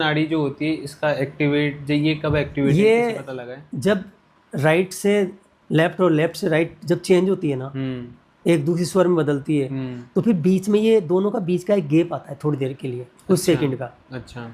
नाड़ी जो होती है इसका एक्टिवेट, ये कब एक्टिवेट है, ये किसे पता लगा है? जब राइट से लेफ्ट और लेफ्ट से राइट जब चेंज होती है ना, एक दूसरी स्वर में बदलती है, तो फिर बीच में ये दोनों का बीच का एक गैप आता है थोड़ी देर के लिए, कुछ सेकंड का। अच्छा।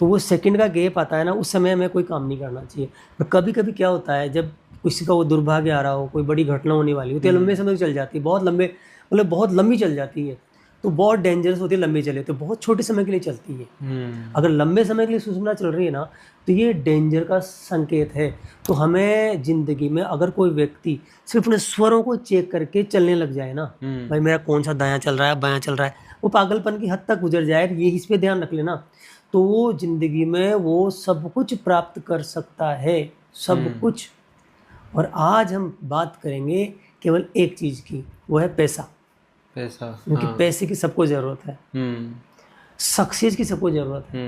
तो वो सेकंड का गैप आता है ना, उस समय हमें कोई काम नहीं करना चाहिए। तो कभी कभी क्या होता है, जब किसी का वो दुर्भाग्य आ रहा हो, कोई बड़ी घटना होने वाली हो, तो लंबे समय तक चल जाती है, बहुत लंबे, मतलब बहुत लंबी चल जाती है, तो बहुत डेंजरस होती है। लंबी चले तो बहुत छोटे समय के लिए चलती है। अगर लंबे समय के लिए सुषुम्ना चल रही है ना, तो ये डेंजर का संकेत है। तो हमें जिंदगी में अगर कोई व्यक्ति सिर्फ अपने स्वरों को चेक करके चलने लग जाए ना, भाई मेरा कौन सा दायां चल रहा है बायां चल रहा है, वो पागलपन की हद तक गुजर जाए, ये इस पे ध्यान रख लेना, तो वो जिंदगी में वो सब कुछ प्राप्त कर सकता है, सब कुछ। और आज हम बात करेंगे केवल एक चीज की, वो है पैसा। क्योंकि पैसे की सबको जरूरत है, सक्सेस की सबको जरूरत है।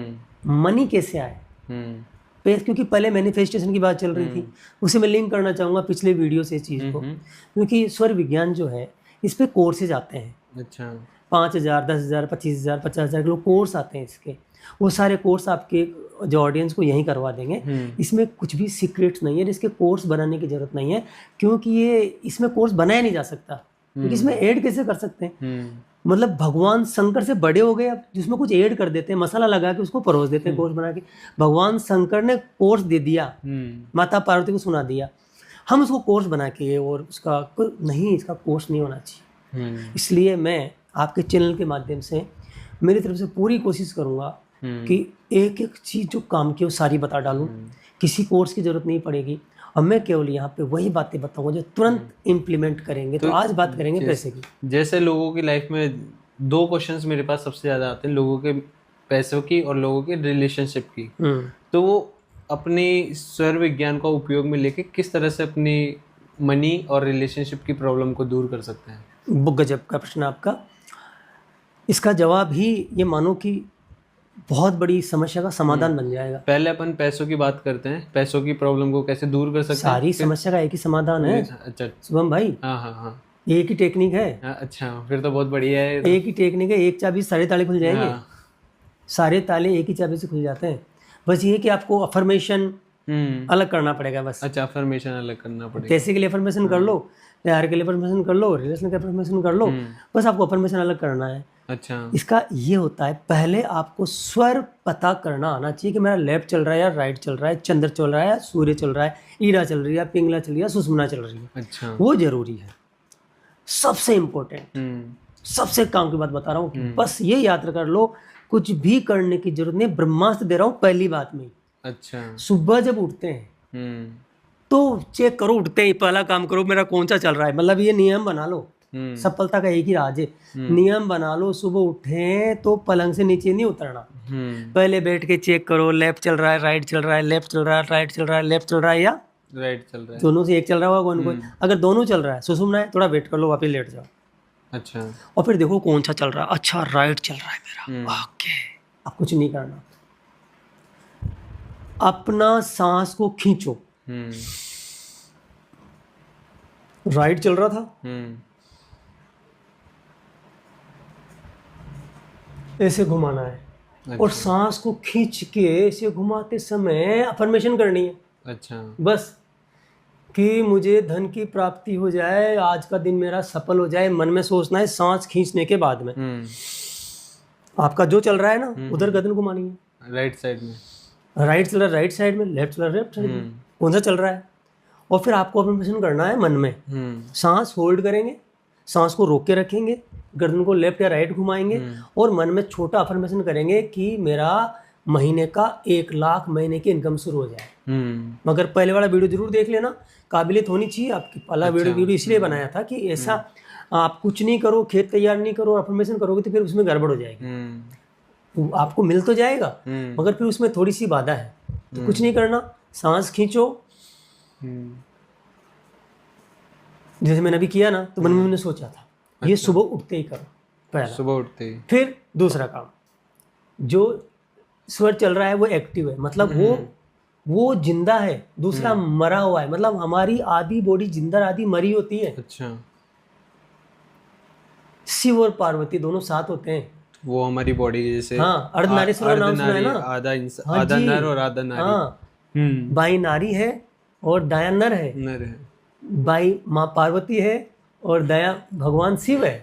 मनी कैसे आए, पैसे, क्योंकि पहले मैनिफेस्टेशन की बात चल रही थी, उसे मैं लिंक करना चाहूँगा पिछले वीडियो से इस चीज़ को, क्योंकि स्वर विज्ञान जो है इस पे कोर्सेज आते हैं। अच्छा। 5,000, 10,000, 25,000, 50,000 के कोर्स आते हैं इसके। वो सारे कोर्स आपके जो ऑडियंस को यहीं करवा देंगे। इसमें कुछ भी सीक्रेट्स नहीं है, इसके कोर्स बनाने की जरूरत नहीं है, क्योंकि ये इसमें कोर्स बनाया नहीं जा सकता, क्योंकि इसमें ऐड कैसे कर सकते हैं। मतलब भगवान शंकर से बड़े हो गए, अब जिसमें कुछ ऐड कर देते हैं, मसाला लगा के उसको परोस देते हैं कोर्स बना के। भगवान शंकर ने कोर्स दे दिया, माता पार्वती को सुना दिया, हम उसको कोर्स बना के, और उसका नहीं, इसका कोर्स नहीं होना चाहिए। इसलिए मैं आपके चैनल के माध्यम से मेरी तरफ से पूरी कोशिश करूंगा कि एक एक चीज़ जो काम की वो सारी बता डालूं, किसी कोर्स की जरूरत नहीं पड़ेगी। और मैं केवल यहाँ पे वही बातें बताऊंगा जो तुरंत इम्प्लीमेंट करेंगे। तो आज बात करेंगे पैसे की। जैसे लोगों की लाइफ में दो क्वेश्चंस मेरे पास सबसे ज़्यादा आते हैं, लोगों के पैसों की और लोगों के रिलेशनशिप की। तो वो अपनी स्वर विज्ञान का उपयोग में लेके किस तरह से अपनी मनी और रिलेशनशिप की प्रॉब्लम को दूर कर सकते हैं। बहुत गजब का प्रश्न आपका। इसका जवाब ही ये मानो कि बहुत बड़ी समस्या का समाधान बन जाएगा। पहले अपन पैसों की बात करते हैं, पैसों की प्रॉब्लम को कैसे दूर कर सकते हैं। सारी समस्या का एक ही समाधान है। अच्छा शुभम भाई, हाँ, एक ही टेक्निक है। अच्छा, फिर तो बहुत बढ़िया है। एक ही टेक्निक है, एक चाबी सारे ताले खुल जाएंगे। सारे ताले एक ही चाबी से खुल जाते हैं। बस ये कि आपको अफर्मेशन अलग करना पड़ेगा बस। अच्छा, अफर्मेशन अलग करना पड़ेगा। पैसे के लिए अफर्मेशन कर लो, प्यार के लिए अफर्मेशन कर लो, रिलेशन के अफर्मेशन कर लो, बस आपको अफर्मेशन अलग करना है। अच्छा। इसका ये होता है, पहले आपको स्वर पता करना आना चाहिए कि मेरा लेफ्ट चल रहा है या राइट चल रहा है, चंद्र चल रहा है या सूर्य चल रहा है, ईरा चल रही है, पिंगला चल रही है, सुषुम्ना चल रही है। अच्छा। वो जरूरी है, सबसे इम्पोर्टेंट, सबसे काम की बात बता रहा हूँ। बस ये याद कर लो, कुछ भी करने की जरूरत नहीं, ब्रह्मास्त्र दे रहा हूँ पहली बात में। अच्छा। सुबह जब उठते हैं तो चेक करो, उठते ही पहला काम करो मेरा कौन सा चल रहा है। मतलब ये नियम बना लो, सफलता का एक ही राज है, नियम बना लो। सुबह उठे तो पलंग से नीचे नहीं उतरना, पहले बैठ के चेक करो, लेफ्ट चल रहा है, राइट चल रहा है, लेफ्ट चल रहा है, राइट चल रहा है, लेफ्ट चल रहा है या राइट चल रहा है। दोनों से एक चल रहा होगा कौन कोई। अगर दोनों चल रहा है, सुषुम्ना है, थोड़ा वेट कर लो, वापस लेट जाओ। अच्छा। और फिर देखो कौन सा चल रहा है, अच्छा राइट चल रहा है मेरा, ओके। अब कुछ नहीं करना, अपना सांस को खींचो। राइट चल रहा था, ऐसे घुमाना है। अच्छा। और सांस को खींच के ऐसे घुमाते समय अफर्मेशन करनी है। अच्छा। बस कि मुझे धन की प्राप्ति हो जाए, आज का दिन मेरा सफल हो जाए, मन में सोचना है सांस खींचने के बाद में। आपका जो चल रहा है ना, उधर गर्दन घुमानी है। राइट साइड में, राइट चल रहा है राइट साइड में, लेफ्ट चल रहा है लेफ्ट साइड में, कौन सा चल रहा है। और फिर आपको अफर्मेशन करना है मन में। सांस होल्ड करेंगे, सांस को रोक के रखेंगे, गर्दन को लेफ्ट या राइट घुमाएंगे, और मन में छोटा अफर्मेशन करेंगे कि मेरा महीने का 1 लाख महीने की इनकम शुरू हो जाए। मगर पहले वाला वीडियो जरूर देख लेना, काबिलियत होनी चाहिए आपकी। पहला वीडियो इसलिए बनाया था कि ऐसा आप कुछ नहीं करो, खेत तैयार नहीं करो, अफर्मेशन करोगे तो फिर उसमें गड़बड़ हो जाएगी। तो आपको मिल तो जाएगा, मगर फिर उसमें थोड़ी सी बाधा है। तो कुछ नहीं करना, सांस खींचो, जैसे मैंने अभी किया ना, तो मन में मैंने सोचा था ये सुबह उठते ही करो, पहला सुबह उठते ही। फिर दूसरा काम, जो स्वर चल रहा है वो एक्टिव है, मतलब वो जिंदा है, दूसरा मरा हुआ है। मतलब हमारी आधी बॉडी जिंदा, आधी मरी होती है। अच्छा। शिव और पार्वती दोनों साथ होते हैं, वो हमारी बॉडी जैसे हाँ, अर्धनारीश्वर नाम सुना है ना? हाँ आधा जी। नर और आधा नारी। हाँ, बाई नारी है और दाया नर है, नर है। बाई माँ पार्वती है और दया भगवान शिव है।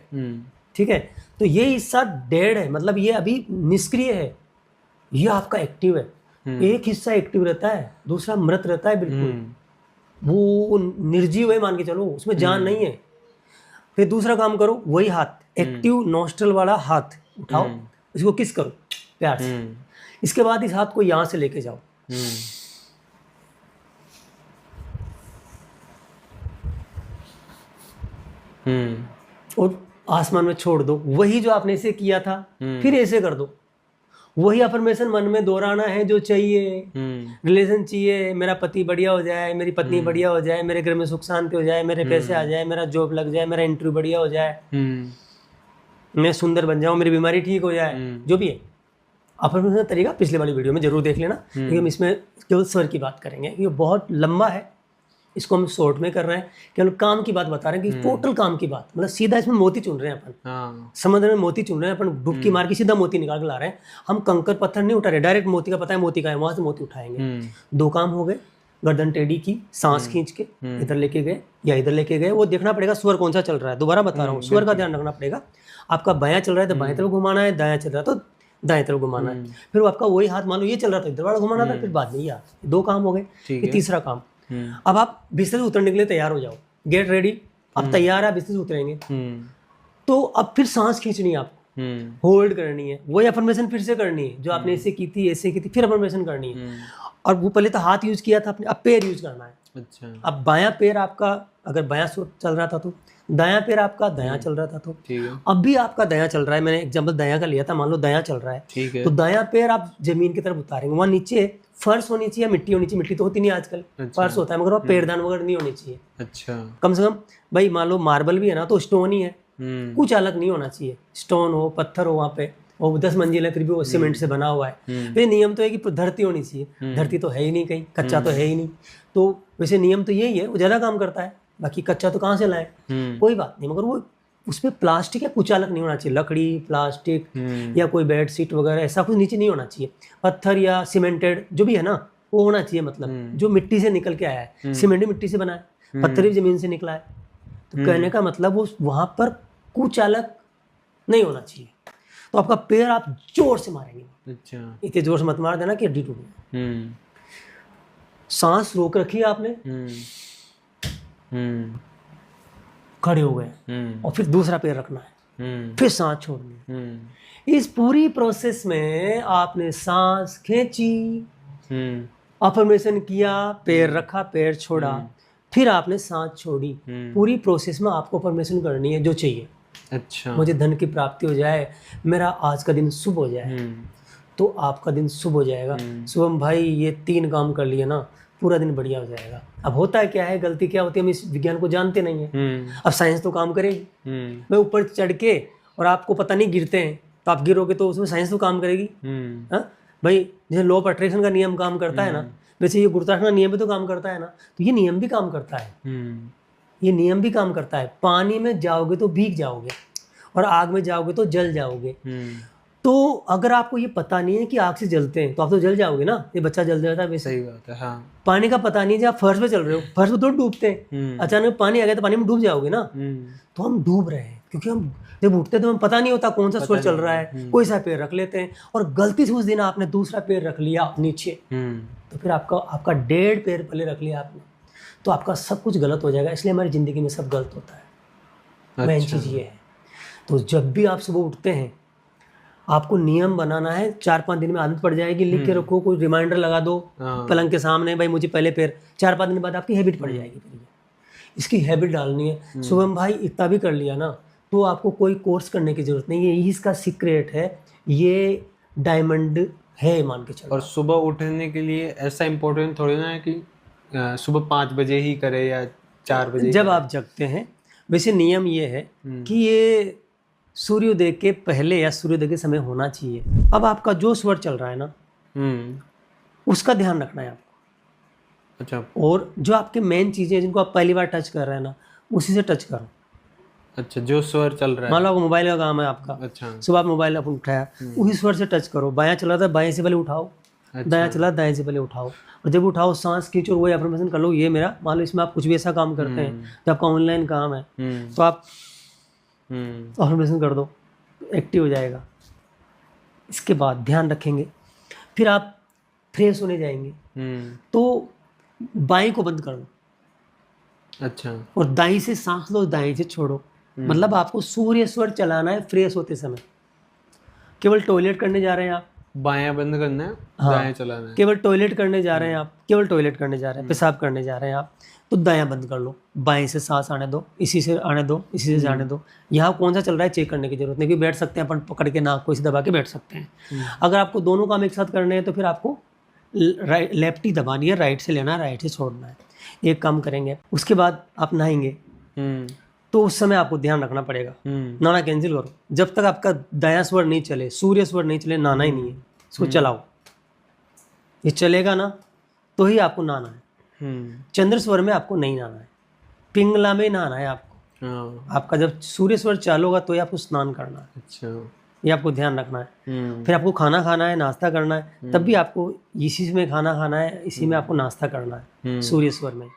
ठीक है, तो ये हिस्सा डेड है, मतलब ये अभी निष्क्रिय है, ये आपका एक्टिव है। एक हिस्सा एक्टिव रहता है, दूसरा मृत रहता है बिल्कुल, वो निर्जीव है मान के चलो, उसमें जान नहीं है। फिर दूसरा काम करो, वही हाथ एक्टिव नॉस्ट्रल वाला हाथ उठाओ, इसको किस करो प्यार से। इसके बाद इस हाथ को यहां से लेके जाओ, और आसमान में छोड़ दो। वही जो आपने ऐसे किया था, फिर ऐसे कर दो। वही अफर्मेशन मन में दोहराना है जो चाहिए, रिलेशन चाहिए, मेरा पति बढ़िया हो जाए, मेरी पत्नी बढ़िया हो जाए, मेरे घर में सुख शांति हो जाए, मेरे पैसे आ जाए, मेरा जॉब लग जाए, मेरा इंटरव्यू बढ़िया हो जाए, मैं सुंदर बन जाऊं, मेरी बीमारी ठीक हो जाए, जो भी है। अफर्मेशन का तरीका पिछले वाली वीडियो में जरूर देख लेना, क्योंकि हम इसमें केवल स्वर की बात करेंगे, ये बहुत लंबा है, इसको हम शॉर्ट में कर रहे हैं, केवल काम की बात बता रहे हैं कि टोटल काम की बात, मतलब सीधा इसमें मोती चुन रहे हैं अपन, समुद्र में मोती चुन रहे हैं अपन, डुबकी मार के सीधा मोती निकाल के ला रहे हैं। हम कंकर पत्थर नहीं उठा रहे, डायरेक्ट मोती का पता है मोती का है, वहां से मोती उठाएंगे। दो काम हो गए, गर्दन टेढ़ी की, सांस खींच के इधर लेके गए या इधर लेके गए, वो देखना पड़ेगा स्वर कौन सा चल रहा है। दोबारा बता रहा हूँ, स्वर का ध्यान रखना पड़ेगा। आपका बायां चल रहा है तो बाएं तरफ घुमाना है, दायां चल रहा है तो दाएं तरफ घुमाना है। फिर वो आपका वही हाथ मान लो ये चल रहा था, इधर वाला घुमाना था, फिर बाद में ये हाथ। दो काम हो गए। ये तीसरा काम, अब आप बिस्तर से उतरने के लिए तैयार हो जाओ, गेट रेडी, अब तैयार है, बिस्तर से उतरेंगे। तो अब फिर सांस खींचनी है आपको, होल्ड करनी है, वही अफर्मेशन फिर से करनी है जो आपने ऐसे की थी, ऐसे की थी, फिर अफर्मेशन करनी है। और वो पहले तो हाथ यूज किया था आपने, अब पैर यूज करना है। अच्छा, अब बायां पैर आपका अगर बायां चल रहा था तो दायां पैर आपका दायां चल रहा था तो अब भी आपका दायां चल रहा है। मैंने एग्जांपल दायां का लिया था, मान लो दायां चल रहा है, तो दायां पैर आप जमीन की तरफ उतारेंगे। वहां नीचे फर्श होनी चाहिए, मिट्टी होनी चाहिए, मिट्टी तो होती नहीं आजकल। अच्छा। फर्श होता है मगर वहाँ पैरदान वगैरह नहीं होनी चाहिए। अच्छा, कम से कम भाई मान लो मार्बल भी है ना तो स्टोन ही है, कुछ अलग नहीं होना चाहिए। स्टोन हो, पत्थर हो वहाँ पे, और 10 मंजिल है फिर भी वो सीमेंट से बना हुआ है। तो ये नियम तो है कि धरती होनी चाहिए, धरती तो है ही नहीं कहीं, कच्चा तो है ही नहीं। तो वैसे नियम तो यही है, वो ज्यादा काम करता है, बाकी कच्चा तो कहाँ से लाए, कोई बात नहीं, मगर वो उसमें प्लास्टिक या कुछ अलग नहीं होना चाहिए, लकड़ी, प्लास्टिक या कोई बेड शीट वगैरह ऐसा कुछ नीचे नहीं होना चाहिए। पत्थर या सीमेंटेड जो भी है ना वो होना चाहिए, मतलब जो मिट्टी से निकल के आया है। सीमेंट भी मिट्टी से बना है, पत्थर भी जमीन से निकला है। तो कहने का मतलब वो वहां पर कुछ अलग नहीं होना चाहिए। तो आपका पैर आप जोर से मारेंगे। अच्छा, इतने जोर से मत मार देना कि हड्डी टूट जाए। सांस रोक रखी है आपने, खड़े हो गए, और फिर दूसरा पैर रखना है, फिर सांस छोड़नी है। इस पूरी प्रोसेस में आपने सांस खींची, अफर्मेशन किया, पैर रखा, पैर छोड़ा, फिर आपने सांस छोड़ी। पूरी प्रोसेस में आपको अफर्मेशन करनी है जो चाहिए। अच्छा, मुझे धन की प्राप्ति हो जाए, मेरा आज का दिन शुभ हो जाए, तो आपका दिन शुभ हो जाएगा। शुभम भाई ये 3 काम कर लिए ना, पूरा दिन बढ़िया हो जाएगा। अब होता है क्या है, गलती क्या होती है, हम इस विज्ञान को जानते नहीं है। अब साइंस तो काम करेगी, मैं ऊपर चढ़ के और आपको पता नहीं गिरते हैं तो आप गिरोगे तो उसमें साइंस तो काम करेगी। भाई जैसे लॉ ऑफ अट्रैक्शन का नियम काम करता है ना, वैसे ये गुरुत्वाकर्षण का नियम भी तो काम करता है ना, तो ये नियम भी काम करता है। ये नियम भी काम करता है। पानी में जाओगे तो भीग जाओगे और आग में जाओगे तो जल जाओगे। तो अगर आपको ये पता नहीं है कि आग से जलते हैं तो आप तो जल जाओगे ना, ये बच्चा जल जाता है। सही बात है। हाँ, पानी का पता नहीं है, जब आप फर्श पे चल रहे हो, फर्श पे तो डूबते हैं, अचानक पानी आ गया तो पानी में डूब जाओगे ना। तो हम डूब रहे हैं क्योंकि हम जब उठते हैं तो हमें पता नहीं होता कौन सा स्वर चल रहा है, कोई सा पैर रख लेते हैं, और गलती से उस दिन आपने दूसरा पैर रख लिया नीचे, तो फिर आपका 1.5 पैर पहले रख लिया आपने, तो आपका सब कुछ गलत हो जाएगा। इसलिए हमारी जिंदगी में सब गलत होता है। मेन चीज ये है। तो जब भी आप सुबह उठते हैं आपको नियम बनाना है, 4-5 दिन में आदत पड़ जाएगी। लिख के रखो, कोई रिमाइंडर लगा दो पलंग के सामने, भाई मुझे पहले पैर, 4-5 दिन बाद आपकी हैबिट पड़ जाएगी। फिर इसकी हैबिट डालनी है। शुभम भाई इतना भी कर लिया ना तो आपको कोई कोर्स करने की जरूरत नहीं है, यही इसका सीक्रेट है, ये डायमंड है मान के चलो। और सुबह उठने के लिए ऐसा इम्पोर्टेंट थोड़ी ना है कि सुबह 5 बजे ही करे या 4 बजे जब आप जगते हैं। वैसे नियम ये है कि ये सूर्योदय के पहले या सूर्योदय के समय होना चाहिए। अब आपका जो स्वर चल रहा है ना उसका ध्यान रखना है आपको। अच्छा, और जो आपके मेन चीज़ें जिनको आप पहली बार टच कर रहे हैं ना उसी से टच करो। अच्छा, जो स्वर चल रहा मान है। लो आपको मोबाइल का काम है आपका, अच्छा। सुबह आप मोबाइल अपन उठाया, उसी स्वर से टच करो। बायां चला था बाएं से पहले उठाओ, दायां चला दाएं से पहले उठाओ, और जब उठाओ सांस खींचो, वही अफर्मेशन कर लो। ये मेरा, मान लो इसमें आप कुछ भी ऐसा काम करते हैं जो आपका ऑनलाइन काम है, तो आप अफर्मेशन कर दो, एक्टिव हो जाएगा। इसके बाद ध्यान रखेंगे, फिर आप फ्रेश होने जाएंगे, तो बाएं को बंद कर दो। अच्छा। और दाएं से सांस लो, दाएं से छोड़ो। मतलब आपको सूर्य स्वर चलाना है फ्रेश होते समय। केवल टॉयलेट करने जा रहे हैं आप, बायां बंद करना है, हाँ, दाएं चलाना है। केवल टॉयलेट करने जा रहे हैं आप, केवल टॉयलेट करने जा रहे हैं, पेशाब करने जा रहे हैं आप, तो दायां बंद कर लो। बाएं से सांस आने दो, इसी से आने दो, इसी से जाने दो। यहाँ कौन सा चल रहा है चेक करने की जरूरत नहीं, कि बैठ सकते हैं अपन पकड़ के नाक को इसे दबा के बैठ सकते हैं। अगर आपको दोनों काम एक साथ करने हैं तो फिर आपको लेफ्ट ही दबानी है, राइट से लेना है, राइट से छोड़ना है। एक काम करेंगे, उसके बाद आप नहाएंगे, तो उस समय आपको ध्यान रखना पड़ेगा, नहाना कैंसिल करो। जब तक आपका दायां स्वर नहीं चले, सूर्य स्वर नहीं चले, नहाना ही नहीं है। इसको चलाओ, ये चलेगा ना तो ही आपको नहाना है। चंद्र स्वर में आपको नहीं नहाना है, पिंगला में नहाना है आपको। आपका जब सूर्य स्वर चालू होगा तो ही आपको स्नान करना है। अच्छा, ये आपको ध्यान रखना है। फिर आपको खाना खाना है, नाश्ता करना है, तब भी आपको इसी में खाना खाना है, इसी में आपको नाश्ता करना है, सूर्य स्वर में।